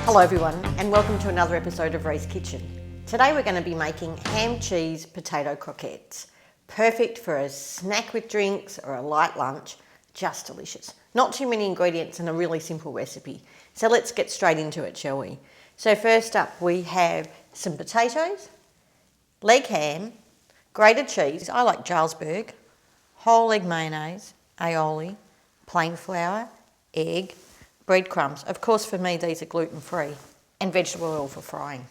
Hello everyone and welcome to another episode of RiesKitchen. Today we're going to be making ham cheese potato croquettes. Perfect for a snack with drinks or a light lunch. Just delicious. Not too many ingredients and a really simple recipe. So let's get straight into it, shall we? So first up we have some potatoes, leg ham, grated cheese, I like Jarlsberg, whole egg mayonnaise, aioli, plain flour, egg, breadcrumbs. Of course for me these are gluten-free, and vegetable oil for frying.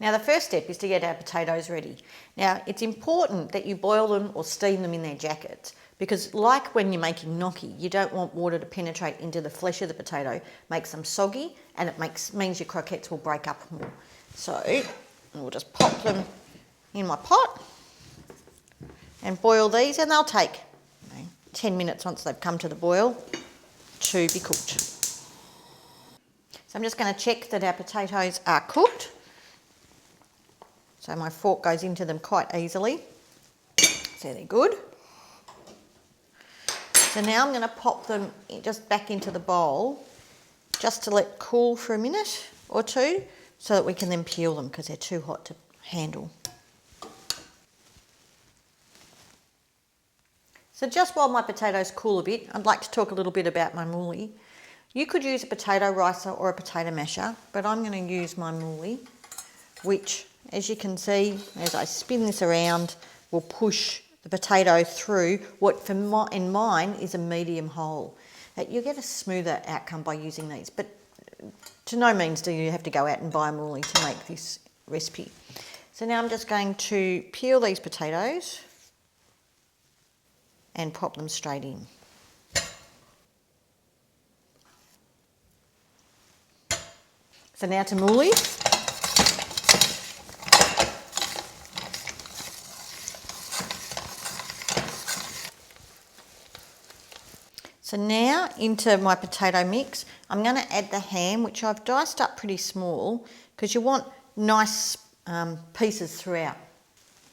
Now the first step is to get our potatoes ready. Now it's important that you boil them or steam them in their jackets, because like when you're making gnocchi, you don't want water to penetrate into the flesh of the potato, makes them soggy, and it means your croquettes will break up more. So we'll just pop them in my pot and boil these, and they'll take 10 minutes once they've come to the boil to be cooked. So I'm just going to check that our potatoes are cooked. So my fork goes into them quite easily. So they're good. So now I'm going to pop them just back into the bowl just to let cool for a minute or two so that we can then peel them because they're too hot to handle. So just while my potatoes cool a bit, I'd like to talk a little bit about my mouli. You could use a potato ricer or a potato masher, but I'm going to use my mouli, which, as you can see, as I spin this around, will push the potato through what in mine is a medium hole. You get a smoother outcome by using these, but to no means do you have to go out and buy a mouli to make this recipe. So now I'm just going to peel these potatoes and pop them straight in. So now to mouli. So now into my potato mix, I'm going to add the ham, which I've diced up pretty small because you want nice pieces throughout.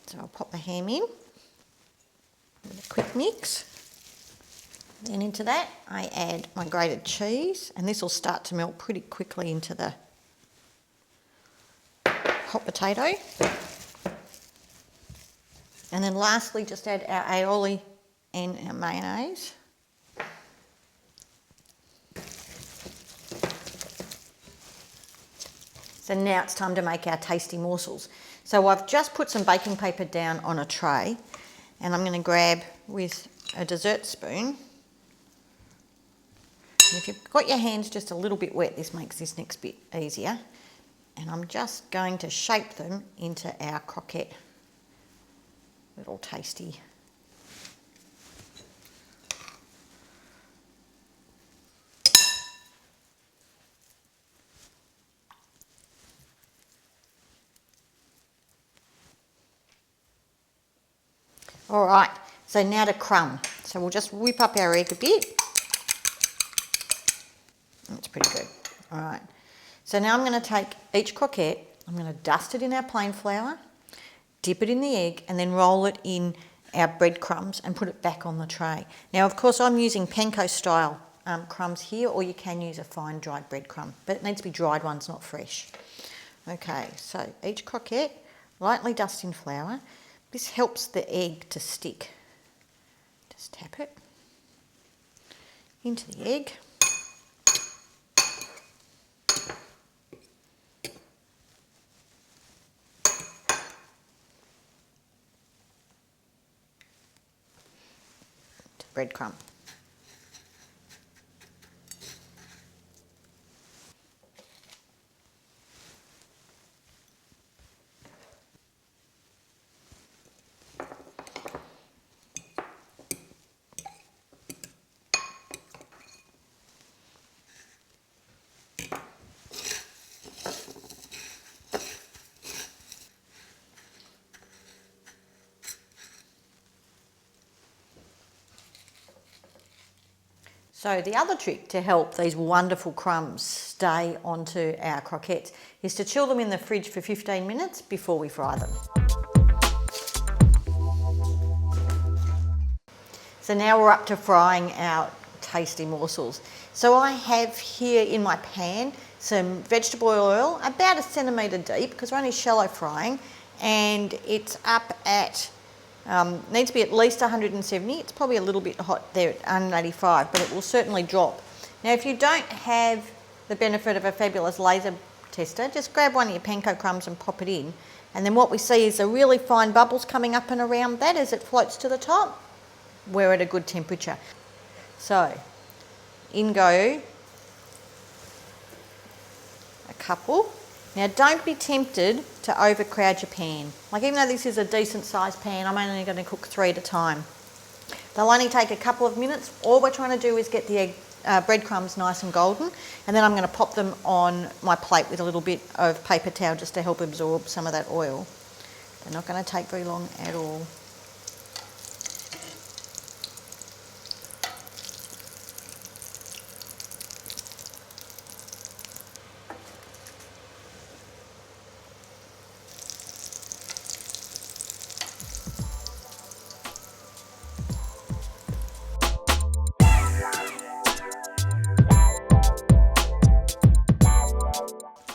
So I'll pop the ham in with a quick mix. Then into that I add my grated cheese, and this will start to melt pretty quickly into the hot potato. And then lastly just add our aioli and our mayonnaise. So now it's time to make our tasty morsels. So I've just put some baking paper down on a tray, and I'm going to grab with a dessert spoon. And if you've got your hands just a little bit wet, this makes this next bit easier. And I'm just going to shape them into our croquette. Little tasty. All right, so now to crumb. So we'll just whip up our egg a bit. That's pretty good. All right. So now I'm going to take each croquette, I'm going to dust it in our plain flour, dip it in the egg, and then roll it in our breadcrumbs and put it back on the tray. Now, of course, I'm using panko style crumbs here, or you can use a fine dried breadcrumb, but it needs to be dried ones, not fresh. Okay, so each croquette, lightly dust in flour. This helps the egg to stick. Just tap it into the egg. Breadcrumb. So the other trick to help these wonderful crumbs stay onto our croquettes is to chill them in the fridge for 15 minutes before we fry them. So now we're up to frying our tasty morsels. So I have here in my pan some vegetable oil, about 1 centimetre deep, because we're only shallow frying, and it's up at, needs to be at least 170. It's probably a little bit hot there at 185, but it will certainly drop. Now, if you don't have the benefit of a fabulous laser tester, just grab one of your panko crumbs and pop it in, and then what we see is the really fine bubbles coming up and around that as it floats to the top. We're at a good temperature. So, in go a couple. Now, don't be tempted to overcrowd your pan. Like, even though this is a decent sized pan, I'm only going to cook 3 at a time. They'll only take a couple of minutes. All we're trying to do is get the breadcrumbs nice and golden, and then I'm going to pop them on my plate with a little bit of paper towel just to help absorb some of that oil. They're not going to take very long at all.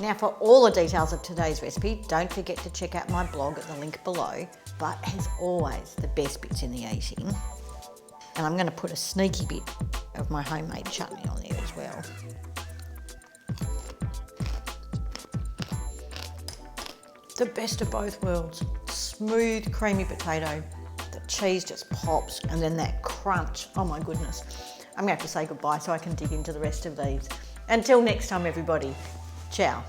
Now, for all the details of today's recipe, don't forget to check out my blog at the link below. But as always, the best bit's in the eating. And I'm going to put a sneaky bit of my homemade chutney on there as well. The best of both worlds. Smooth, creamy potato. The cheese just pops, and then that crunch. Oh my goodness. I'm going to have to say goodbye so I can dig into the rest of these. Until next time, everybody. Ciao.